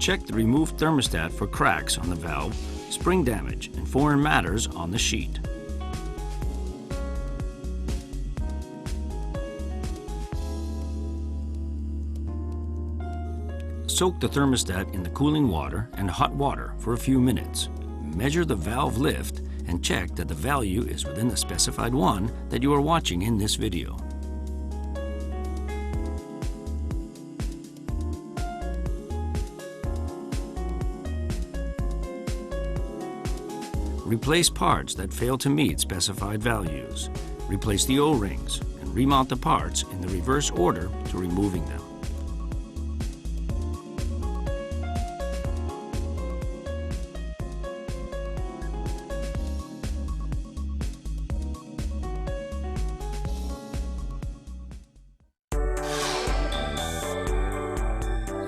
Check the removed thermostat for cracks on the valve, spring damage, and foreign matters on the sheet. Soak the thermostat in the cooling water and hot water for a few minutes. Measure the valve lift and check that the value is within the specified one that you are watching in this video. Replace parts that fail to meet specified values. Replace the O-rings and remount the parts in the reverse order to removing them.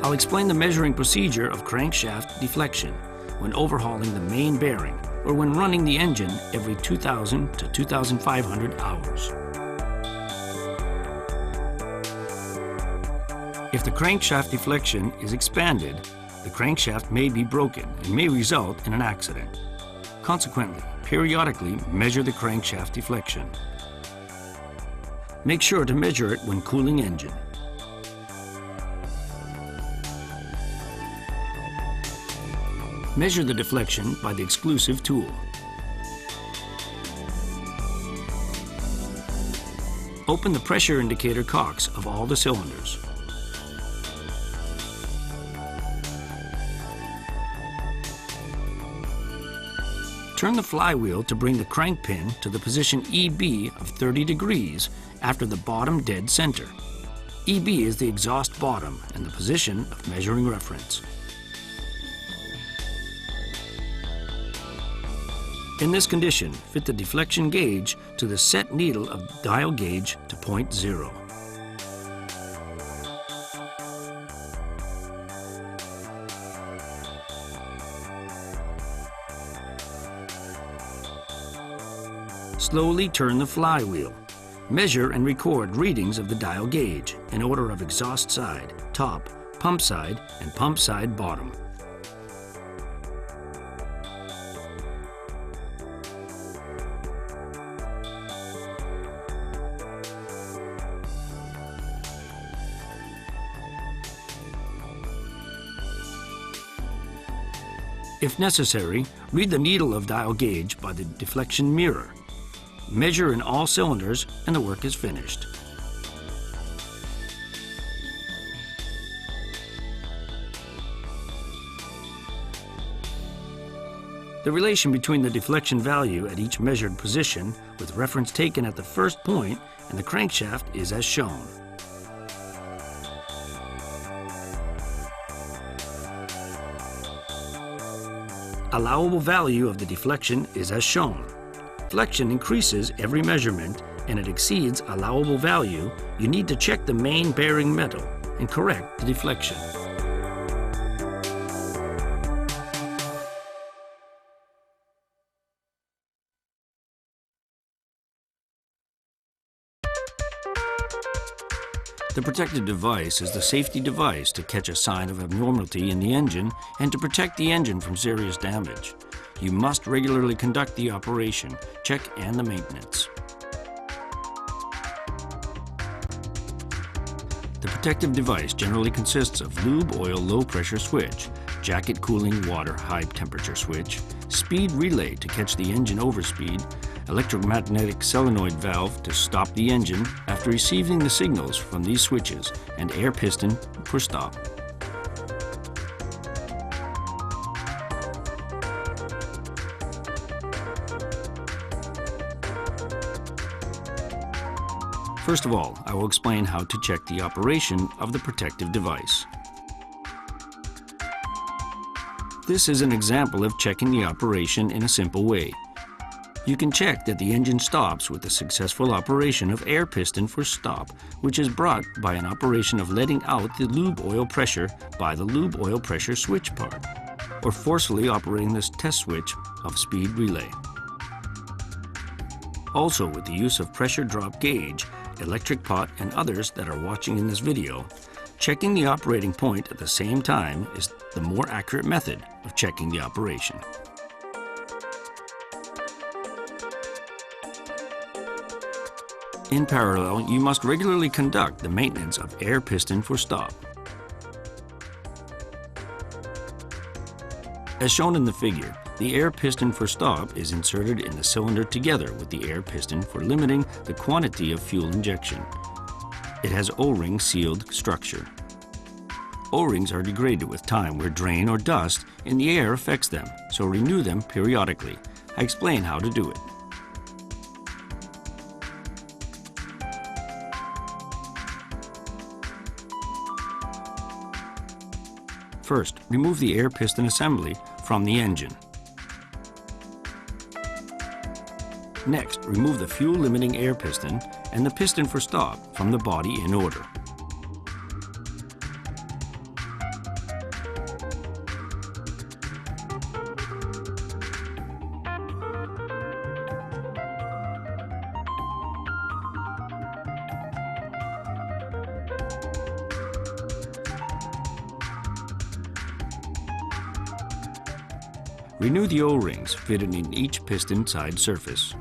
I'll explain the measuring procedure of crankshaft deflection when overhauling the main bearing or when running the engine every 2,000 to 2,500 hours. If the crankshaft deflection is expanded, the crankshaft may be broken and may result in an accident. Consequently, periodically measure the crankshaft deflection. Make sure to measure it when cooling engine. Measure the deflection by the exclusive tool. Open the pressure indicator cocks of all the cylinders. Turn the flywheel to bring the crank pin to the position EB of 30 degrees after the bottom dead center. EB is the exhaust bottom and the position of measuring reference. In this condition, fit the deflection gauge to the set needle of dial gauge to point 0. Slowly turn the flywheel. Measure and record readings of the dial gauge in order of exhaust side, top, pump side, and pump side bottom. If necessary, read the needle of dial gauge by the deflection mirror. Measure in all cylinders and the work is finished. The relation between the deflection value at each measured position with reference taken at the first point and the crankshaft is as shown. Allowable value of the deflection is as shown. Deflection increases every measurement and it exceeds allowable value, you need to check the main bearing metal and correct the deflection. The protective device is the safety device to catch a sign of abnormality in the engine and to protect the engine from serious damage. You must regularly conduct the operation, check, and the maintenance. The protective device generally consists of lube oil low pressure switch, jacket cooling water high temperature switch, speed relay to catch the engine overspeed, electromagnetic solenoid valve to stop the engine after receiving the signals from these switches, and air piston for stop. First of all, I will explain how to check the operation of the protective device. This is an example of checking the operation in a simple way. You can check that the engine stops with the successful operation of air piston for stop, which is brought by an operation of letting out the lube oil pressure by the lube oil pressure switch part, or forcefully operating this test switch of speed relay. Also, with the use of pressure drop gauge, electric pot, and others that are watching in this video, Checking the operating point at the same time is the more accurate method of checking the operation. In parallel, you must regularly conduct the maintenance of air piston for stop. As shown in the figure, the air piston for stop is inserted in the cylinder together with the air piston for limiting the quantity of fuel injection. It has O-ring sealed structure. O-rings are degraded with time where drain or dust in the air affects them, so renew them periodically. I explain how to do it. First, remove the air piston assembly from the engine. Next, remove the fuel-limiting air piston and the piston for stop from the body in order. Renew the O-rings fitted in each piston side surface.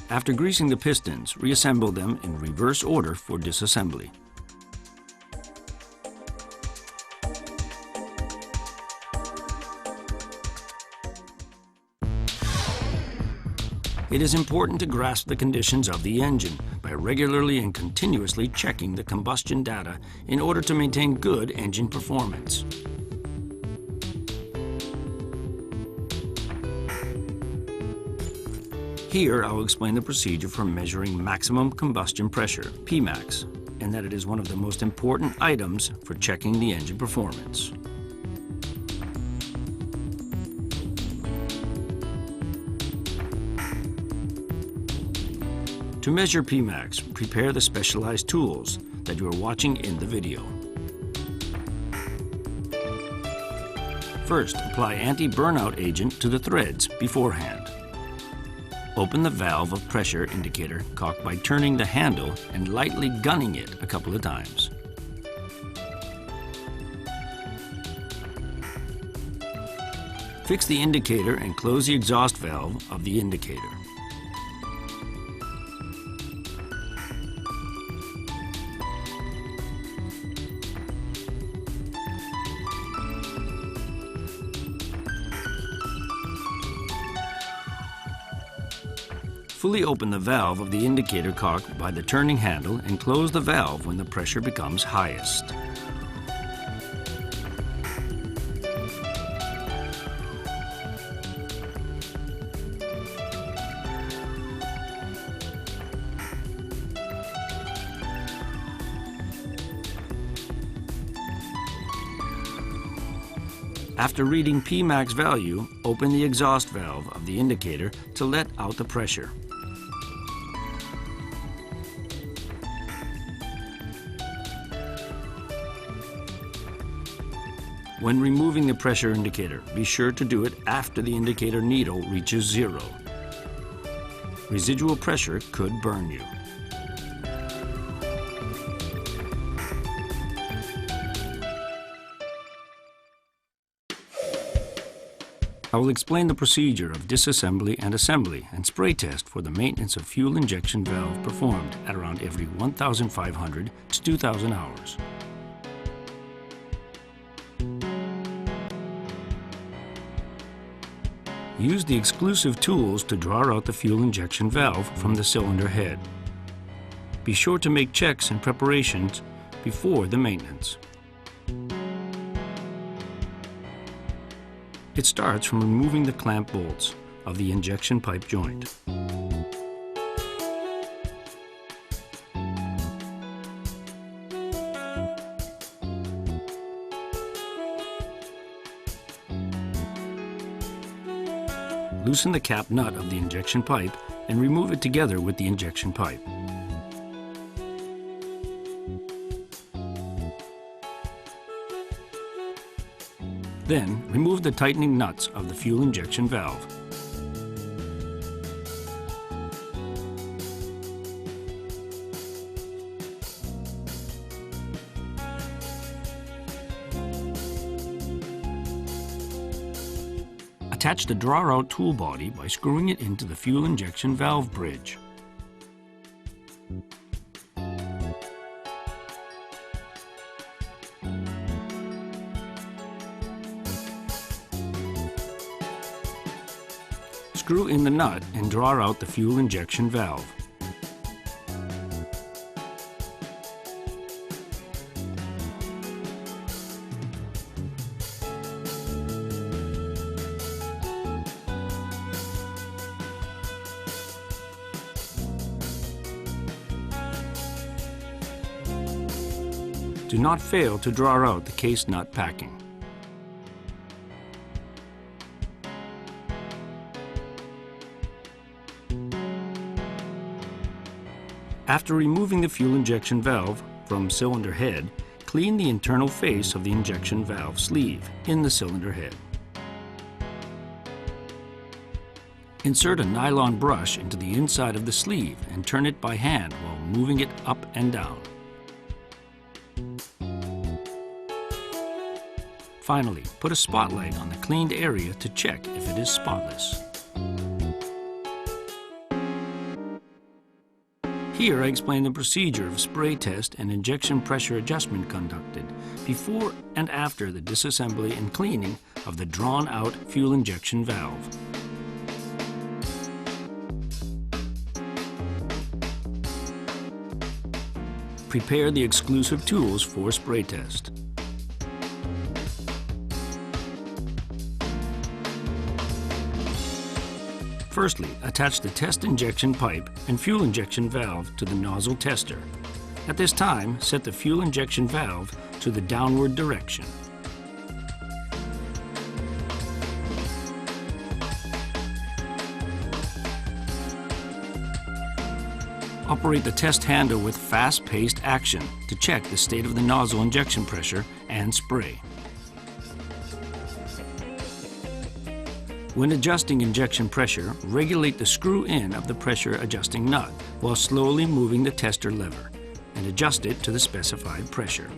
After greasing the pistons, reassemble them in reverse order for disassembly. It is important to grasp the conditions of the engine by regularly and continuously checking the combustion data in order to maintain good engine performance. Here, I'll explain the procedure for measuring maximum combustion pressure, Pmax, and that it is one of the most important items for checking the engine performance. To measure Pmax, prepare the specialized tools that you are watching in the video. First, apply anti-burnout agent to the threads beforehand. Open the valve of pressure indicator cock by turning the handle and lightly gunning it a couple of times. Fix the indicator and close the exhaust valve of the indicator. Fully open the valve of the indicator cock by the turning handle and close the valve when the pressure becomes highest. After reading Pmax value, open the exhaust valve of the indicator to let out the pressure. When removing the pressure indicator, be sure to do it after the indicator needle reaches 0. Residual pressure could burn you. I will explain the procedure of disassembly and assembly and spray test for the maintenance of fuel injection valve performed at around every 1,500 to 2,000 hours. Use the exclusive tools to draw out the fuel injection valve from the cylinder head. Be sure to make checks and preparations before the maintenance. It starts from removing the clamp bolts of the injection pipe joint. Loosen the cap nut of the injection pipe and remove it together with the injection pipe. Then, remove the tightening nuts of the fuel injection valve. Attach the drawer-out tool body by screwing it into the fuel injection valve bridge. Screw in the nut and draw out the fuel injection valve. Do not fail to draw out the case nut packing. After removing the fuel injection valve from cylinder head, clean the internal face of the injection valve sleeve in the cylinder head. Insert a nylon brush into the inside of the sleeve and turn it by hand while moving it up and down. Finally, put a spotlight on the cleaned area to check if it is spotless. Here I explain the procedure of spray test and injection pressure adjustment conducted before and after the disassembly and cleaning of the drawn-out fuel injection valve. Prepare the exclusive tools for spray test. Firstly, attach the test injection pipe and fuel injection valve to the nozzle tester. At this time, set the fuel injection valve to the downward direction. Operate the test handle with fast-paced action to check the state of the nozzle injection pressure and spray. When adjusting injection pressure, regulate the screw-in of the pressure adjusting nut while slowly moving the tester lever and adjust it to the specified pressure.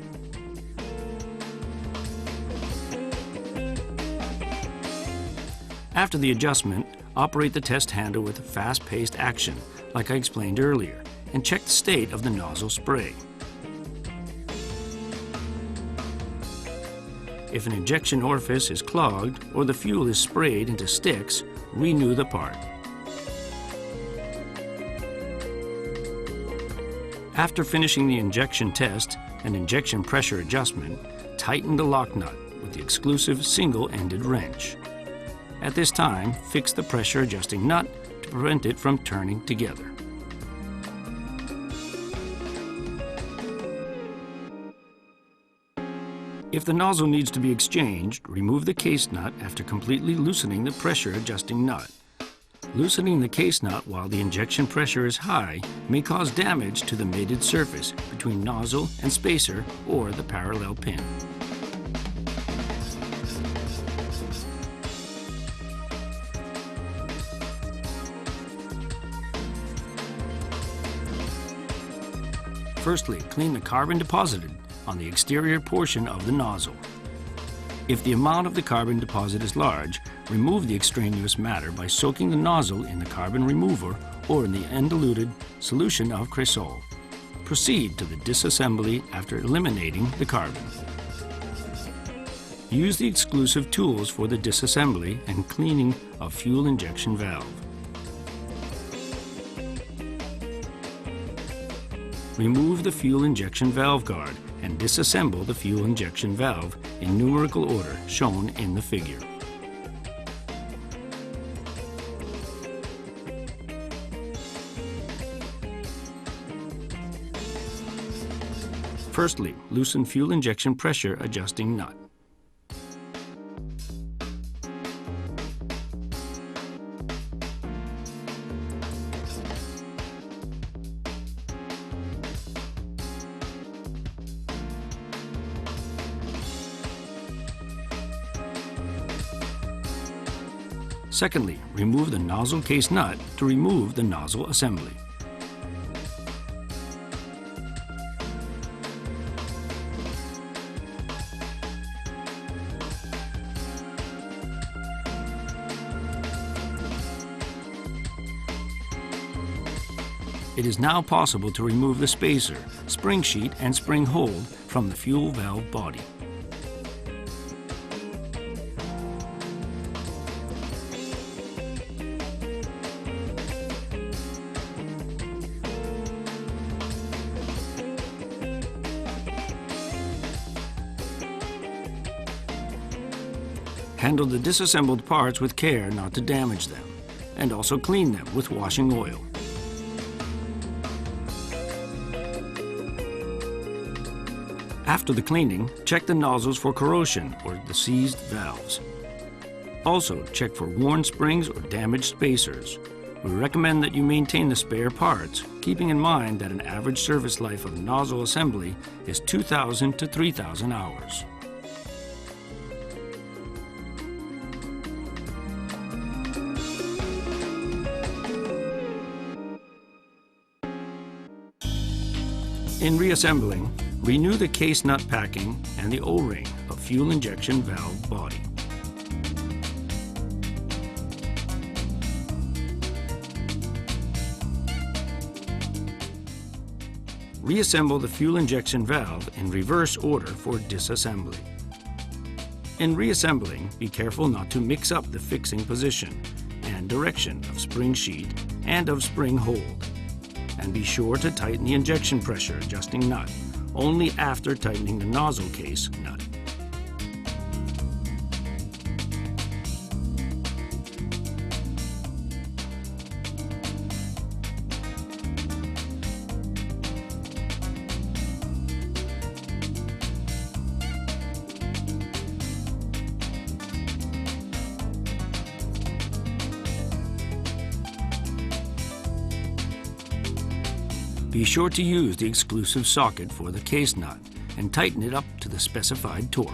After the adjustment, operate the test handle with fast-paced action, like I explained earlier, and check the state of the nozzle spray. If an injection orifice is clogged or the fuel is sprayed into sticks, renew the part. After finishing the injection test and injection pressure adjustment, tighten the lock nut with the exclusive single-ended wrench. At this time, fix the pressure adjusting nut to prevent it from turning together. If the nozzle needs to be exchanged, remove the case nut after completely loosening the pressure adjusting nut. Loosening the case nut while the injection pressure is high may cause damage to the mated surface between nozzle and spacer or the parallel pin. Firstly, clean the carbon deposited on the exterior portion of the nozzle. If the amount of the carbon deposit is large, remove the extraneous matter by soaking the nozzle in the carbon remover or in the undiluted solution of cresol. Proceed to the disassembly after eliminating the carbon. Use the exclusive tools for the disassembly and cleaning of fuel injection valve. Remove the fuel injection valve guard and disassemble the fuel injection valve in numerical order shown in the figure. Firstly, loosen fuel injection pressure adjusting nut. Secondly, remove the nozzle case nut to remove the nozzle assembly. It is now possible to remove the spacer, spring sheet, and spring hold from the fuel valve body. Handle the disassembled parts with care not to damage them, and also clean them with washing oil. After the cleaning, check the nozzles for corrosion or the seized valves. Also, check for worn springs or damaged spacers. We recommend that you maintain the spare parts, keeping in mind that an average service life of the nozzle assembly is 2,000 to 3,000 hours. In reassembling, renew the case nut packing and the O-ring of fuel injection valve body. Reassemble the fuel injection valve in reverse order for disassembly. In reassembling, be careful not to mix up the fixing position and direction of spring sheet and of spring hold. And be sure to tighten the injection pressure adjusting nut only after tightening the nozzle case nut. Be sure to use the exclusive socket for the case nut and tighten it up to the specified torque.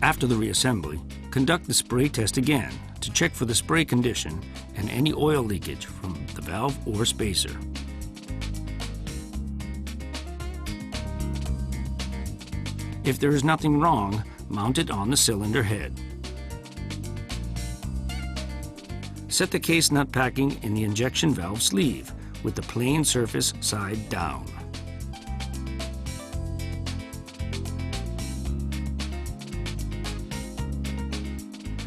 After the reassembly, conduct the spray test again to check for the spray condition and any oil leakage from the valve or spacer. If there is nothing wrong, mount it on the cylinder head. Set the case nut packing in the injection valve sleeve with the plain surface side down.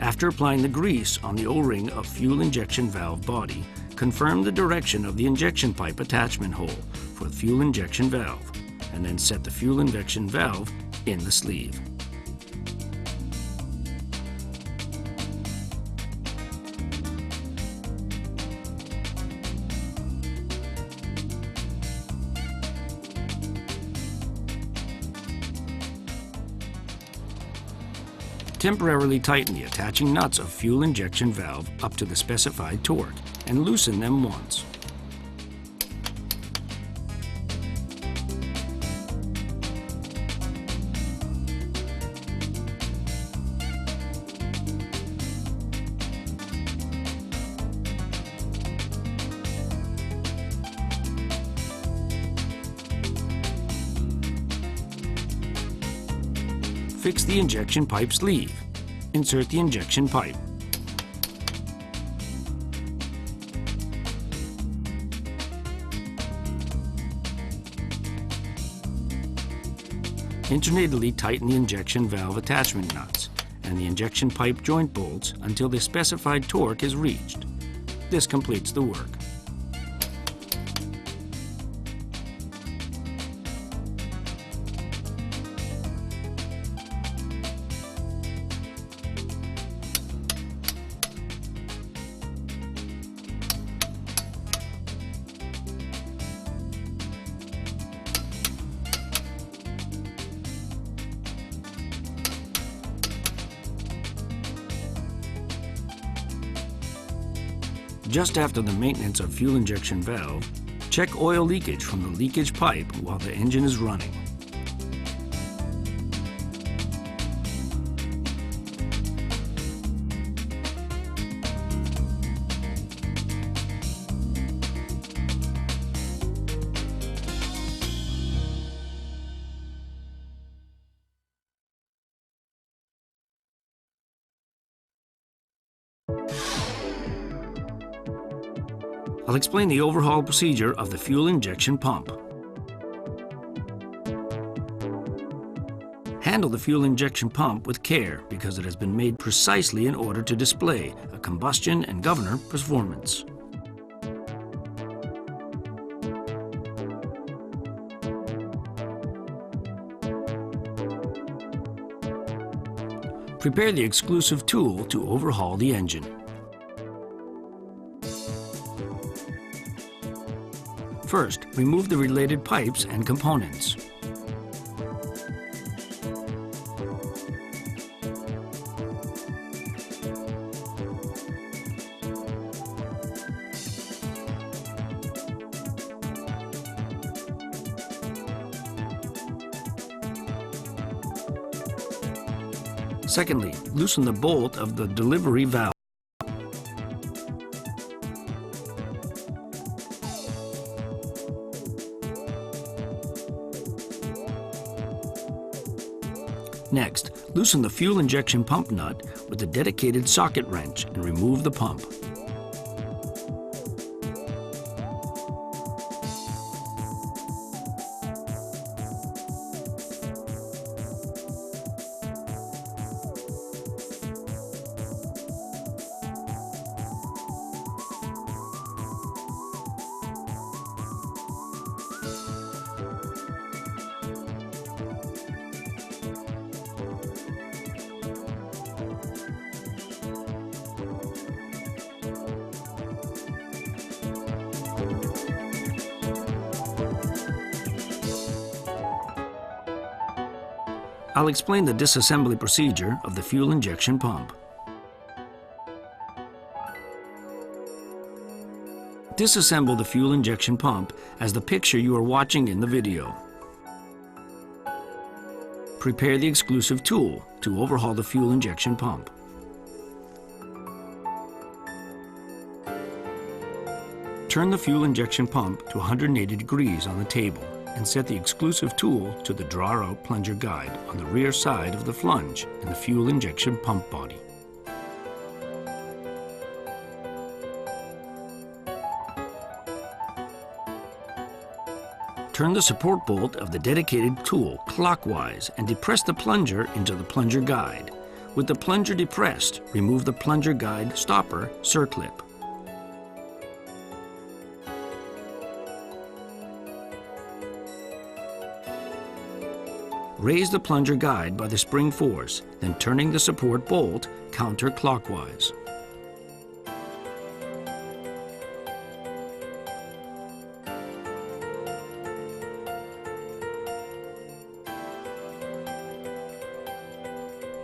After applying the grease on the O-ring of fuel injection valve body, confirm the direction of the injection pipe attachment hole for the fuel injection valve, and then set the fuel injection valve in the sleeve. Temporarily tighten the attaching nuts of fuel injection valve up to the specified torque and loosen them once. Fix the injection pipe sleeve. Insert the injection pipe. Internatally tighten the injection valve attachment nuts and the injection pipe joint bolts until the specified torque is reached. This completes the work. Just after the maintenance of fuel injection valve, check oil leakage from the leakage pipe while the engine is running. I'll explain the overhaul procedure of the fuel injection pump. Handle the fuel injection pump with care because it has been made precisely in order to display a combustion and governor performance. Prepare the exclusive tool to overhaul the engine. First, remove the related pipes and components. Secondly, loosen the bolt of the delivery valve. Next, loosen the fuel injection pump nut with a dedicated socket wrench and remove the pump. I'll explain the disassembly procedure of the fuel injection pump. Disassemble the fuel injection pump as the picture you are watching in the video. Prepare the exclusive tool to overhaul the fuel injection pump. Turn the fuel injection pump to 180 degrees on the table and set the exclusive tool to the draw-out plunger guide on the rear side of the flange in the fuel injection pump body. Turn the support bolt of the dedicated tool clockwise and depress the plunger into the plunger guide. With the plunger depressed, remove the plunger guide stopper circlip. Raise the plunger guide by the spring force, then turning the support bolt counterclockwise.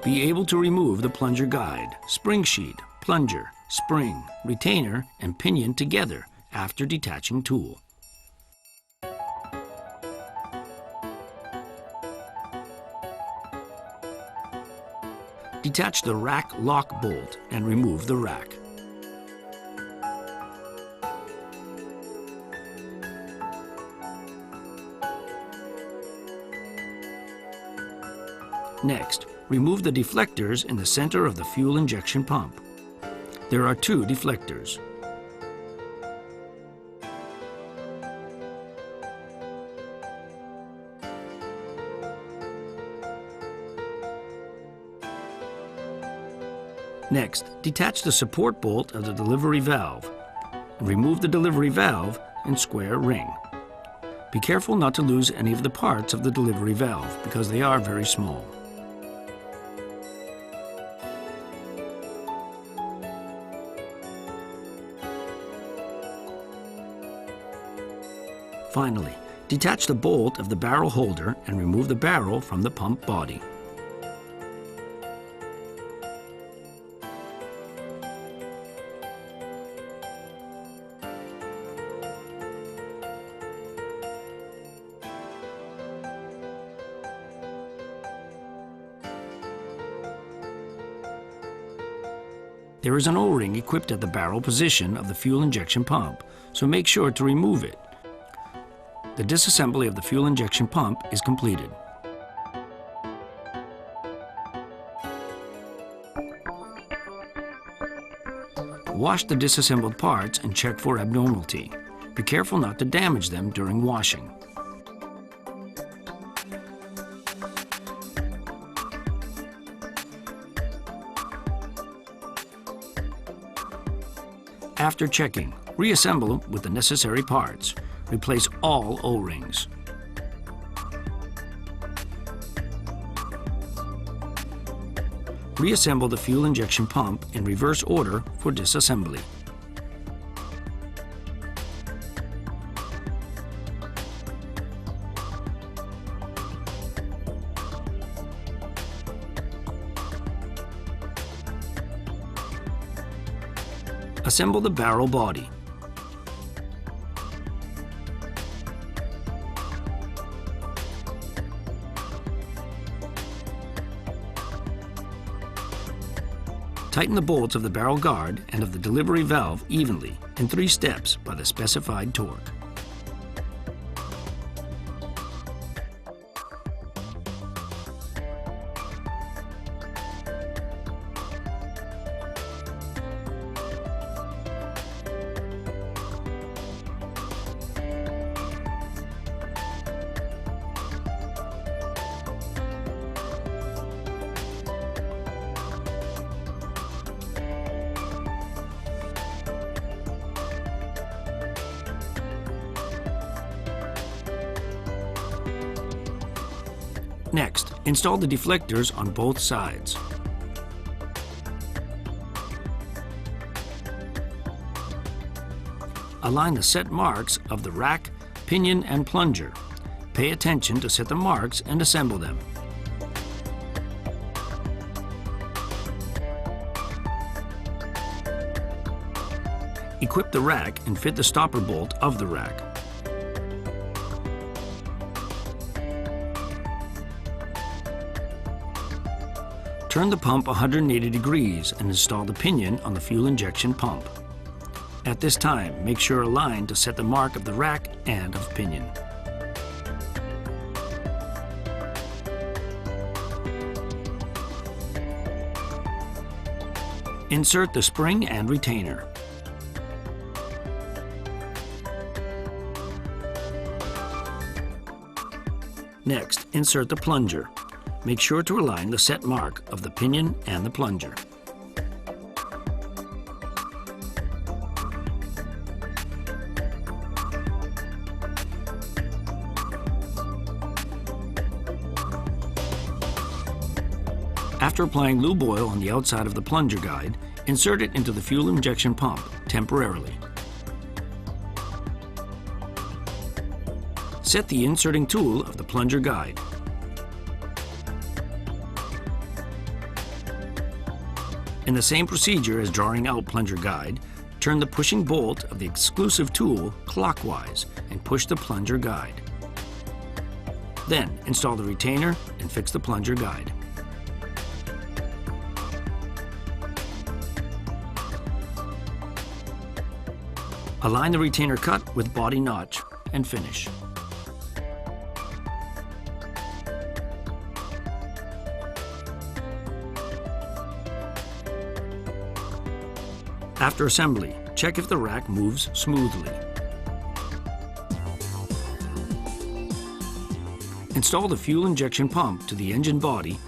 Be able to remove the plunger guide, spring sheet, plunger, spring, retainer, and pinion together after detaching tool. Detach the rack lock bolt and remove the rack. Next, remove the deflectors in the center of the fuel injection pump. There are 2 deflectors. Next, detach the support bolt of the delivery valve. Remove the delivery valve and square ring. Be careful not to lose any of the parts of the delivery valve because they are very small. Finally, detach the bolt of the barrel holder and remove the barrel from the pump body. There is an O-ring equipped at the barrel position of the fuel injection pump, so make sure to remove it. The disassembly of the fuel injection pump is completed. Wash the disassembled parts and check for abnormality. Be careful not to damage them during washing. After checking, reassemble with the necessary parts. Replace all O-rings. Reassemble the fuel injection pump in reverse order for disassembly. Assemble the barrel body. Tighten the bolts of the barrel guard and of the delivery valve evenly in 3 steps by the specified torque. Next, install the deflectors on both sides. Align the set marks of the rack, pinion, and plunger. Pay attention to set the marks and assemble them. Equip the rack and fit the stopper bolt of the rack. Turn the pump 180 degrees and install the pinion on the fuel injection pump. At this time, make sure align to set the mark of the rack and of pinion. Insert the spring and retainer. Next, insert the plunger. Make sure to align the set mark of the pinion and the plunger. After applying lube oil on the outside of the plunger guide, insert it into the fuel injection pump temporarily. Set the inserting tool of the plunger guide. In the same procedure as drawing out plunger guide, turn the pushing bolt of the exclusive tool clockwise and push the plunger guide. Then install the retainer and fix the plunger guide. Align the retainer cut with body notch and finish. After assembly, check if the rack moves smoothly. Install the fuel injection pump to the engine body